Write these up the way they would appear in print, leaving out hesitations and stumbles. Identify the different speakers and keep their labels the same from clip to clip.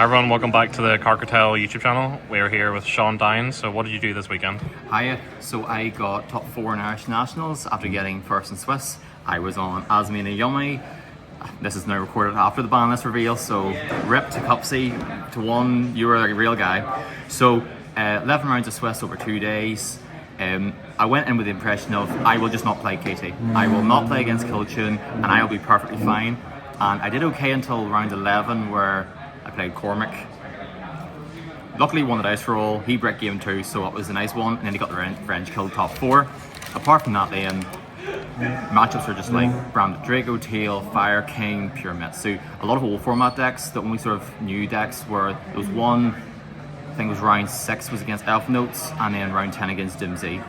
Speaker 1: Hi everyone, welcome back to the Cartel YouTube channel. We're here with Sean Dynes. So what did you do this weekend?
Speaker 2: Hiya. So I got top 4 in Irish Nationals after getting first in Swiss. I was on Azamina Yummy. This is now recorded after the ban list reveal, so rip to Cupsy to 1, you were a real guy. So 11 rounds of Swiss over 2 days. I went in with the impression of I will just not play KT. I will not play against Kilchun and I will be perfectly fine. And I did okay until round 11 where I played Cormac. Luckily won the dice roll, he bricked game 2, so it was a nice one, and then he got the revenge kill top 4. Apart from that then, matchups are just like Branded Draco, Tail, Fire King, Pure Metsu. A lot of old format decks. The only sort of new decks were, there was one, I think it was round 6 was against Elf Notes, and then round 10 against Dynes.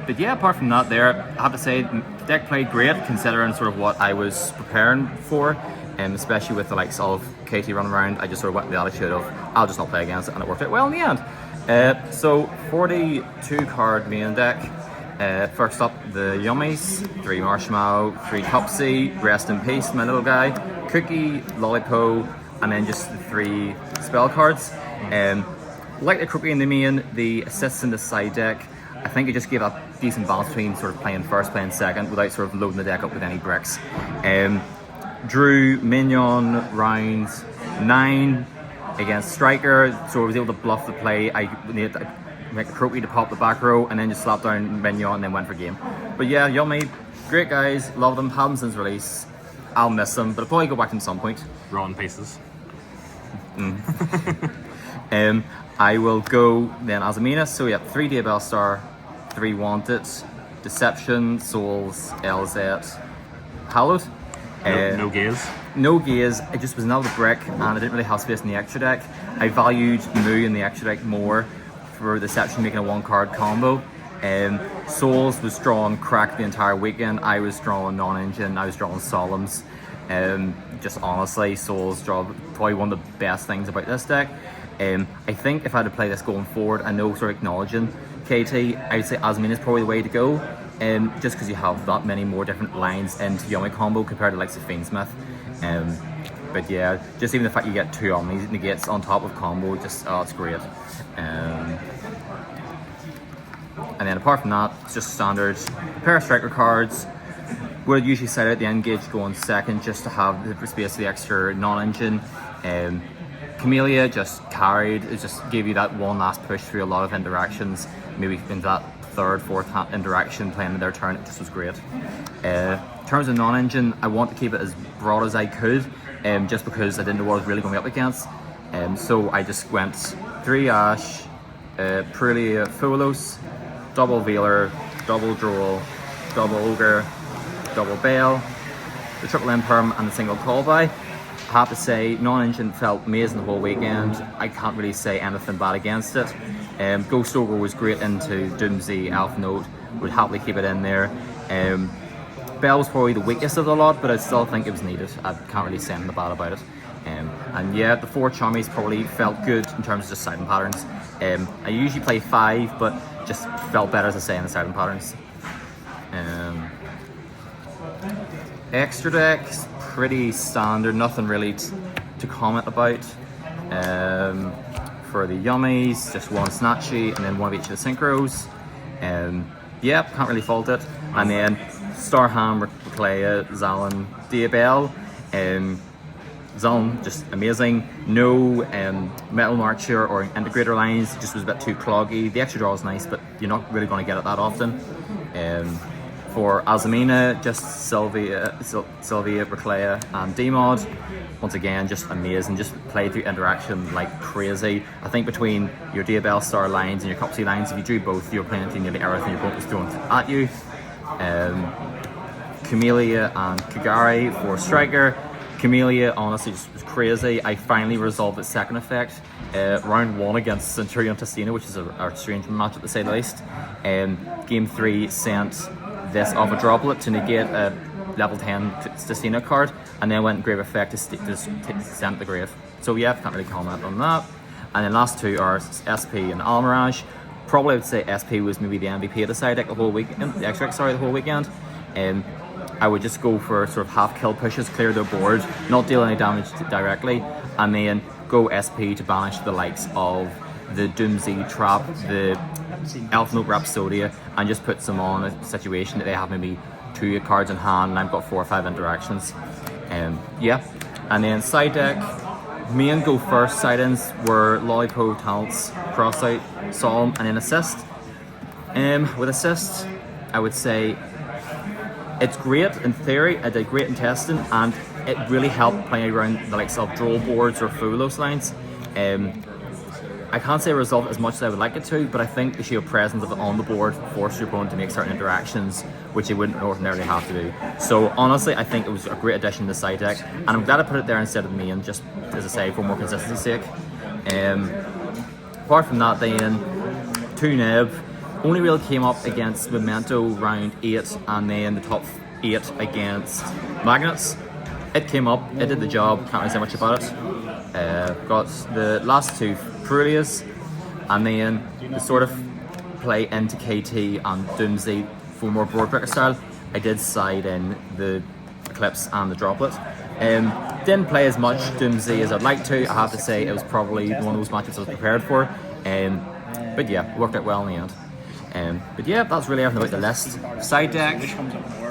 Speaker 2: But yeah, apart from that there, I have to say the deck played great considering sort of what I was preparing for, especially with the likes of KT running around. I just sort of went with the attitude of I'll just not play against it, and it worked out well in the end. So 42 card main deck. First up, the Yummies, 3 Marshmallow, 3 Cupsy, Rest in Peace, my little guy, Cookie, Lollipo, and then just the 3 spell cards. Like the Cookie in the main, the assists in the side deck, I think it just gave a decent balance between sort of playing first, playing second, without sort of loading the deck up with any bricks. Drew Minion rounds 9 against Striker, so I was able to bluff the play. I needed to make the Croaky to pop the back row and then just slap down Minion and then went for game. But yeah, Yummy, great guys, love them, have them since release. I'll miss them, but I'll probably go back to them at some point.
Speaker 1: Raw in pieces.
Speaker 2: I will go then Azamina, so yeah, 3 Daybell Star, 3 Wanted, Deception, Souls, LZ, Hallowed.
Speaker 1: No gaze.
Speaker 2: No gaze, it just was another brick and I didn't really have space in the extra deck. I valued Moo in the extra deck more for Deception making a 1 card combo. Souls was drawn cracked the entire weekend. I was drawing non-engine, I was drawing solemns. Just honestly, Souls draw probably one of the best things about this deck. I think if I had to play this going forward, I know sort of acknowledging KT, I would say Azamina is probably the way to go. Just because you have that many more different lines into Yummy combo compared to like Fiendsmith. But yeah, just even the fact you get 2 Omnis negates on top of combo, just it's great. And then apart from that, it's just standard pair of striker cards. Would usually set out the end gauge going second just to have the space for the extra non-engine. Camellia just carried, it just gave you that one last push through a lot of interactions. Maybe in that 3rd, 4th interaction playing in their turn, it just was great. In terms of non-engine, I want to keep it as broad as I could, just because I didn't know what I was really going to be up against. So I just went 3 Ash, Prulia Folos, double Veiler, double Droll, double Ogre, double Bale, the triple Imperm and the single Callby. I have to say, non-engine felt amazing the whole weekend. I can't really say anything bad against it. Ghost Ogre was great into Doomsday, Elf Note, would happily keep it in there. Bell was probably the weakest of the lot, but I still think it was needed. I can't really say anything bad about it. And yeah, the 4 Chummies probably felt good in terms of just sighting patterns. I usually play 5, but just felt better, as I say, in the sighting patterns. Extra decks, pretty standard, nothing really to comment about. For the Yummies, just 1 Snatchy and then 1 of each of the Synchros. Yeah, can't really fault it. And then Starham, Reclaya, Zalin, Daybell. Zalin, just amazing. No Metal Marcher or Integrator lines, just was a bit too cloggy. The extra draw is nice, but you're not really going to get it that often. For Azamina, just Sylvia, Reclaya, and D-Mod. Once again, just amazing. Just play through interaction like crazy. I think between your Daybell Star lines and your Cupsy lines, if you drew both, you're playing through nearly everything your opponent was throwing at you. Camellia and Kagari for Striker. Camellia honestly just was crazy. I finally resolved its second effect. Round 1 against Centurion Testina, which is a strange matchup to say the least. Game 3 sent this off a droplet to negate a level 10 Testina card, and then went grave effect to send the grave. So yeah, can't really comment on that. And then last 2 are SP and Almirage. Probably I would say SP was maybe the MVP of the side deck the whole weekend, the extra the whole weekend. I would just go for sort of half kill pushes, clear their board, not deal any damage directly, and then go SP to banish the likes of the Doomsday Trap, the Elf Note Rhapsodia, and just puts them on a situation that they have maybe 2 cards in hand and I've got 4 or 5 interactions. Yeah. And then side deck, main go first side-ins were Lollipop, Talents, Crossout, Solemn, and then Assist. With Assist, I would say it's great in theory, I did great in testing, and it really helped playing around the likes of draw boards or Fulos lines. I can't say result as much as I would like it to, but I think the sheer presence of it on the board forced your opponent to make certain interactions which you wouldn't ordinarily have to do. So honestly, I think it was a great addition to the side deck, and I'm glad I put it there instead of the main, just as I say, for more consistency's sake. Apart from that then, 2 Neb, only really came up against Memento round 8 and then the top 8 against Magnets. It came up, it did the job, can't really say much about it. Got the last 2 Perulias, and then the sort of play into KT and Doomsday for more board breaker style. I did side in the Eclipse and the Droplet. Didn't play as much Doomsday as I'd like to. I have to say it was probably one of those matchups I was prepared for. But yeah, worked out well in the end. But yeah, that's really everything about the list. Side deck,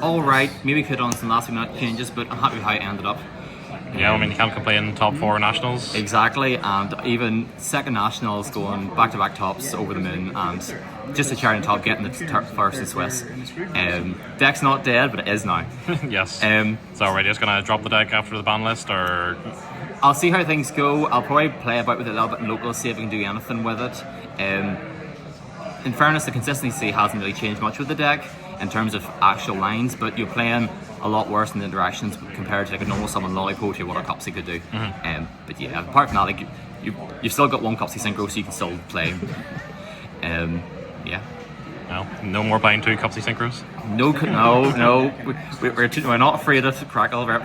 Speaker 2: alright, maybe could on some last minute changes, but I'm happy with how it ended up.
Speaker 1: Yeah, I mean, you can't complain, top 4 nationals.
Speaker 2: Exactly, and even second nationals going back-to-back tops over the moon, and just a cherry on top getting the first in Swiss. Deck's not dead, but it is now.
Speaker 1: Yes. So are we just going to drop the deck after the ban list, or...?
Speaker 2: I'll see how things go. I'll probably play about with it a little bit in local, see if we can do anything with it. In fairness, the consistency hasn't really changed much with the deck in terms of actual lines, but you're playing a lot worse in the interactions compared to like a normal summon Lollipop to what a Cupsy could do. But yeah, apart from that, like you've still got 1 Cupsy synchro, so you can still play. Yeah.
Speaker 1: No more buying 2 Cupsy synchros?
Speaker 2: No. We're not afraid of Crackle Rip.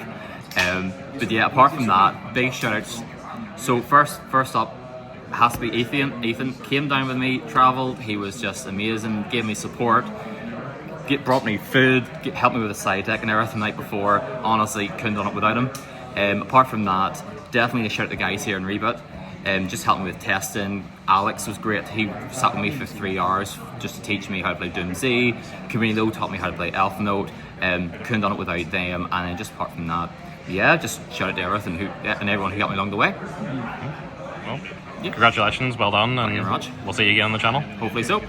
Speaker 2: But yeah, apart from that, big shout outs. So first up has to be Ethan. Ethan came down with me, travelled, he was just amazing, gave me support, brought me food, helped me with the side deck and everything the night before. Honestly, couldn't have done it without him. Apart from that, definitely a shout out to the guys here in Rebut. Just helped me with testing. Alex was great, he sat with me for 3 hours just to teach me how to play Doomsday. Camilo taught me how to play Elf Note. Couldn't have done it without them. And then just apart from that, yeah, just shout out to everyone who got me along the way.
Speaker 1: Well, yeah. Congratulations, well done, and
Speaker 2: Thank you very much.
Speaker 1: We'll see you again on the channel.
Speaker 2: Hopefully so.